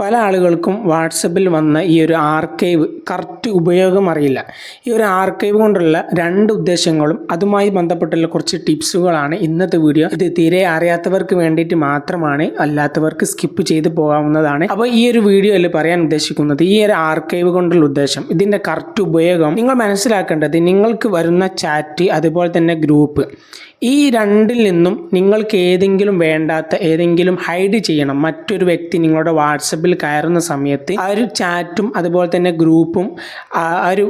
പല ആളുകൾക്കും വാട്സപ്പിൽ വന്ന ഈ ഒരു ആർക്കൈവ് കറക്റ്റ് ഉപയോഗം അറിയില്ല. ഈ ഒരു ആർക്കൈവ് കൊണ്ടുള്ള രണ്ട് ഉദ്ദേശങ്ങളും അതുമായി ബന്ധപ്പെട്ടുള്ള കുറച്ച് ടിപ്സുകളാണ് ഇന്നത്തെ വീഡിയോ. ഇത് തീരെ അറിയാത്തവർക്ക് വേണ്ടിയിട്ട് മാത്രമാണ്, അല്ലാത്തവർക്ക് സ്കിപ്പ് ചെയ്ത് പോകാവുന്നതാണ്. അപ്പോൾ ഈ ഒരു വീഡിയോയിൽ പറയാൻ ഉദ്ദേശിക്കുന്നത് ഈ ഒരു ആർക്കൈവ് കൊണ്ടുള്ള ഉദ്ദേശം, ഇതിൻ്റെ കറക്റ്റ് ഉപയോഗം നിങ്ങൾ മനസ്സിലാക്കേണ്ടത്, നിങ്ങൾക്ക് വരുന്ന ചാറ്റ് അതുപോലെ തന്നെ ഗ്രൂപ്പ്, ഈ രണ്ടിൽ നിന്നും നിങ്ങൾക്ക് ഏതെങ്കിലും വേണ്ടാത്ത ഏതെങ്കിലും ഹൈഡ് ചെയ്യണം. മറ്റൊരു വ്യക്തി നിങ്ങളുടെ വാട്സപ്പിൽ കയറുന്ന സമയത്ത് ആ ഒരു ചാറ്റും അതുപോലെ തന്നെ ഗ്രൂപ്പും ആ ഒരു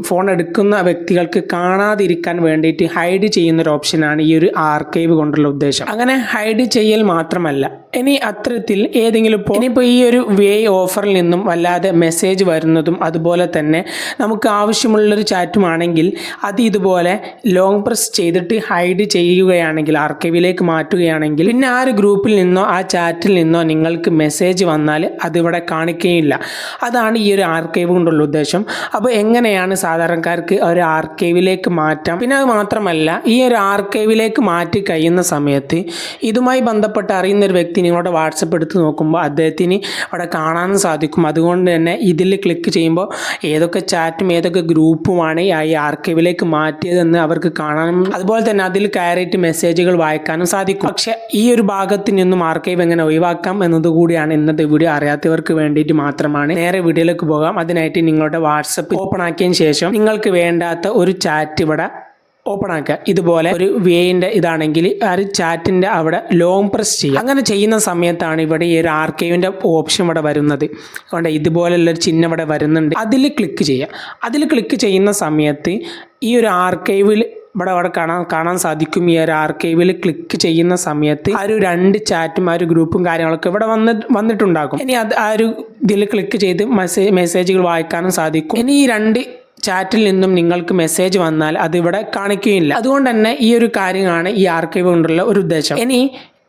ഫോൺ എടുക്കുന്ന വ്യക്തികൾക്ക് കാണാതിരിക്കാൻ വേണ്ടിയിട്ട് ഹൈഡ് ചെയ്യുന്ന ഒരു ഓപ്ഷനാണ് ഈ ഒരു ആർക്കൈവ് കൊണ്ടുള്ള ഉദ്ദേശം. അങ്ങനെ ഹൈഡ് ചെയ്യൽ മാത്രമല്ല, ഇനി അത്തരത്തിൽ ഏതെങ്കിലും ഇനിയിപ്പോൾ ഈ ഒരു വേ ഓഫറിൽ നിന്നും വല്ലാതെ മെസ്സേജ് വരുന്നതും അതുപോലെ തന്നെ നമുക്ക് ആവശ്യമുള്ളൊരു ചാറ്റുമാണെങ്കിൽ അത് ഇതുപോലെ ലോങ് പ്രസ് ചെയ്തിട്ട് ഹൈഡ് ചെയ്യുകയാണെങ്കിൽ, ആർക്കൈവിലേക്ക് മാറ്റുകയാണെങ്കിൽ, പിന്നെ ആ ഒരു ഗ്രൂപ്പിൽ നിന്നോ ആ ചാറ്റിൽ നിന്നോ നിങ്ങൾക്ക് മെസ്സേജ് വന്നാൽ അതിവിടെ കാണിക്കുകയില്ല. അതാണ് ഈ ഒരു ആർക്കൈവ് കൊണ്ടുള്ള ഉദ്ദേശം. അപ്പോൾ എങ്ങനെയാണ് സാധാരണക്കാർക്ക് ഒരു ആർക്കൈവിലേക്ക് മാറ്റാം? പിന്നെ അത് മാത്രമല്ല, ഈ ഒരു ആർക്കൈവിലേക്ക് മാറ്റി കഴിയുന്ന സമയത്ത് ഇതുമായി ബന്ധപ്പെട്ട് അറിയുന്ന ഒരു വ്യക്തി നിങ്ങളുടെ വാട്സപ്പ് എടുത്ത് നോക്കുമ്പോൾ അദ്ദേഹത്തിന് അവിടെ കാണാനും സാധിക്കും. അതുകൊണ്ട് തന്നെ ഇതിൽ ക്ലിക്ക് ചെയ്യുമ്പോൾ ഏതൊക്കെ ചാറ്റും ഏതൊക്കെ ഗ്രൂപ്പുമാണ് ഈ ആർക്കൈവിലേക്ക് മാറ്റിയതെന്ന് അവർക്ക് കാണാനും അതുപോലെ തന്നെ അതിൽ കയറിയിട്ട് മെസ്സേജുകൾ വായിക്കാനും സാധിക്കും. പക്ഷേ ഈ ഒരു ഭാഗത്ത് നിന്നും ആർക്കൈവ് എങ്ങനെ ഒഴിവാക്കാം എന്നതുകൂടിയാണ് ഇന്നത്തെ വീഡിയോ. അറിയാത്തവർക്ക് വേണ്ടിയിട്ട് മാത്രമാണ്. നേരെ വീഡിയോയിലേക്ക് പോകാം. അതിനായിട്ട് നിങ്ങളുടെ വാട്സപ്പ് ഓപ്പൺ ആക്കിയതിന് ശേഷം നിങ്ങൾക്ക് വേണ്ടാത്ത ഒരു ചാറ്റ് ഇവിടെ ഓപ്പൺ ആക്കുക. ഇതുപോലെ ഒരു വേയിൻ്റെ ഇതാണെങ്കിൽ ആ ഒരു ചാറ്റിൻ്റെ അവിടെ ലോങ് പ്രസ് ചെയ്യുക. അങ്ങനെ ചെയ്യുന്ന സമയത്താണ് ഇവിടെ ഈ ഒരു ആർക്കൈവിൻ്റെ ഓപ്ഷൻ ഇവിടെ വരുന്നത്. അതുകൊണ്ട് ഇതുപോലുള്ളൊരു ചിഹ്നം ഇവിടെ വരുന്നുണ്ട്. അതിൽ ക്ലിക്ക് ചെയ്യുക. അതിൽ ക്ലിക്ക് ചെയ്യുന്ന സമയത്ത് ഈ ഒരു ആർക്കൈവിൽ ഇവിടെ കാണാൻ സാധിക്കും. ഈ ഒരു ആർക്കൈവിൽ ക്ലിക്ക് ചെയ്യുന്ന സമയത്ത് ആ ഒരു രണ്ട് ചാറ്റും ആ ഒരു ഗ്രൂപ്പും കാര്യങ്ങളൊക്കെ ഇവിടെ വന്നിട്ടുണ്ടാകും. ഇനി അത് ആ ഒരു ഇതിൽ ക്ലിക്ക് ചെയ്ത് മെസ്സേജുകൾ വായിക്കാനും സാധിക്കും. ഇനി ഈ രണ്ട് ചാറ്റിൽ നിന്നും നിങ്ങൾക്ക് മെസ്സേജ് വന്നാൽ അതിവിടെ കാണിക്കുകയില്ല. അതുകൊണ്ട് തന്നെ ഈ ഒരു കാര്യമാണ് ഈ ആർക്കൈവ് കൊണ്ടുള്ള ഒരു ഉദ്ദേശം. ഇനി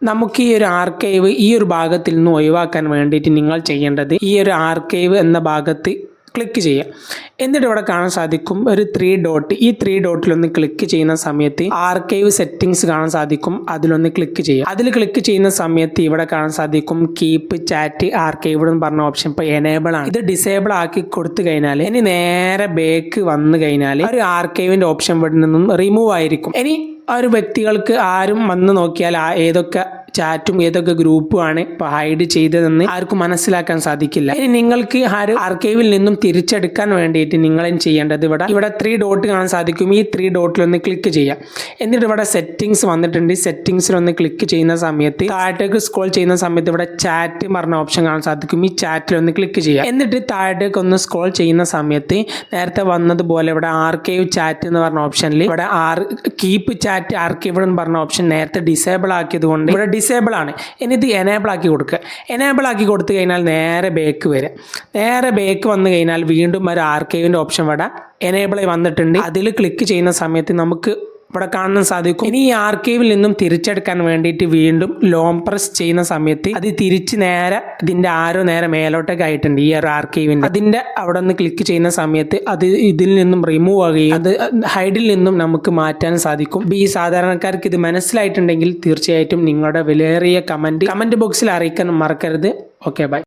നമുക്ക് ഈ ഒരു ആർക്കൈവ് ഈ ഒരു ഭാഗത്തിൽ നിന്ന് ഒഴിവാക്കാൻ വേണ്ടിയിട്ട് നിങ്ങൾ ചെയ്യേണ്ടത്, ഈ ഒരു ആർക്കൈവ് എന്ന ഭാഗത്ത് ക്ലിക്ക് ചെയ്യുക. എന്നിട്ട് ഇവിടെ കാണാൻ സാധിക്കും ഒരു 3 ഡോട്ട്. ഈ 3 ഡോട്ടിലൊന്ന് ക്ലിക്ക് ചെയ്യുന്ന സമയത്ത് ആർക്കൈവ് സെറ്റിംഗ്സ് കാണാൻ സാധിക്കും. അതിലൊന്ന് ക്ലിക്ക് ചെയ്യുക. അതിൽ ക്ലിക്ക് ചെയ്യുന്ന സമയത്ത് ഇവിടെ കാണാൻ സാധിക്കും കീപ്പ് ചാറ്റ് ആർക്കൈവ് എന്ന് പറഞ്ഞ ഓപ്ഷൻ ഇപ്പോൾ എനേബിൾ ആണ്. ഇത് ഡിസേബിൾ ആക്കി കൊടുത്തു കഴിഞ്ഞാൽ ഇനി നേരെ ബാക്ക് വന്നു കഴിഞ്ഞാൽ ഒരു ആർക്കൈവിൻ്റെ ഓപ്ഷൻ ഇവിടെ നിന്നും റിമൂവ് ആയിരിക്കും. ഇനി ആ ഒരു വ്യക്തികൾക്ക് ആരും വന്ന് നോക്കിയാൽ ഏതൊക്കെ ചാറ്റും ഏതൊക്കെ ഗ്രൂപ്പുമാണ് ഇപ്പോൾ ഹൈഡ് ചെയ്തതെന്ന് ആർക്കും മനസ്സിലാക്കാൻ സാധിക്കില്ല. ഇനി നിങ്ങൾക്ക് ആ ഒരു ആർക്കൈവിൽ നിന്നും തിരിച്ചെടുക്കാൻ വേണ്ടിയിട്ട് നിങ്ങൾ ചെയ്യേണ്ടത് ഇവിടെ 3 ഡോട്ട് കാണാൻ സാധിക്കും. ഈ 3 ഡോട്ടിലൊന്ന് ക്ലിക്ക് ചെയ്യാം. എന്നിട്ട് ഇവിടെ സെറ്റിംഗ്സ് വന്നിട്ടുണ്ട്. സെറ്റിംഗ്സിലൊന്ന് ക്ലിക്ക് ചെയ്യുന്ന സമയത്ത് താഴത്തേക്ക് സ്ക്രോൾ ചെയ്യുന്ന സമയത്ത് ഇവിടെ ചാറ്റ് പറഞ്ഞ ഓപ്ഷൻ കാണാൻ സാധിക്കും. ഈ ചാറ്റിലൊന്ന് ക്ലിക്ക് ചെയ്യാം. എന്നിട്ട് താഴത്തേക്ക് ഒന്ന് സ്ക്രോൾ ചെയ്യുന്ന സമയത്ത് നേരത്തെ വന്നതുപോലെ ഇവിടെ ആർക്കൈവ് ചാറ്റ് എന്ന് പറഞ്ഞ ഓപ്ഷനിൽ ഇവിടെ കീപ്പ് ചാറ്റ് ആർക്കൈവ് എന്ന് പറഞ്ഞ ഓപ്ഷൻ നേരത്തെ ഡിസേബിൾ ആക്കിയത് കൊണ്ട് ഇവിടെ ഡിസേബിൾ ആണ്. ഇനി ഇത് എനേബിൾ ആക്കി കൊടുക്കുക. എനേബിൾ ആക്കി കൊടുത്തു കഴിഞ്ഞാൽ നേരെ ബാക്ക് വരിക. നേരെ ബാക്ക് വന്നു കഴിഞ്ഞാൽ വീണ്ടും ഒരു ആർക്കൈവിൻ്റെ ഓപ്ഷൻ ഇവിടെ എനേബിൾ ആയി വന്നിട്ടുണ്ട്. അതിൽ ക്ലിക്ക് ചെയ്യുന്ന സമയത്ത് നമുക്ക് ഇവിടെ കാണാൻ സാധിക്കും. ഇനി ഈ ആർക്കൈവിൽ നിന്നും തിരിച്ചെടുക്കാൻ വേണ്ടിയിട്ട് വീണ്ടും ലോങ് പ്രസ് ചെയ്യുന്ന സമയത്ത് അത് തിരിച്ച് നേരെ ഇതിൻ്റെ ആരോ നേരെ മേലോട്ടൊക്കെ ആയിട്ടുണ്ട്. ഈ ഒരു ആർക്കൈവിൻ്റെ അതിൻ്റെ അവിടെ നിന്ന് ക്ലിക്ക് ചെയ്യുന്ന സമയത്ത് അത് ഇതിൽ നിന്നും റിമൂവ് ആകുകയും അത് ഹൈഡിൽ നിന്നും നമുക്ക് മാറ്റാൻ സാധിക്കും. ഈ സാധാരണക്കാർക്ക് ഇത് മനസ്സിലായിട്ടുണ്ടെങ്കിൽ തീർച്ചയായിട്ടും നിങ്ങളുടെ വിലയേറിയ കമൻറ്റ് ബോക്സിൽ അറിയിക്കാൻ മറക്കരുത്. Okay, by.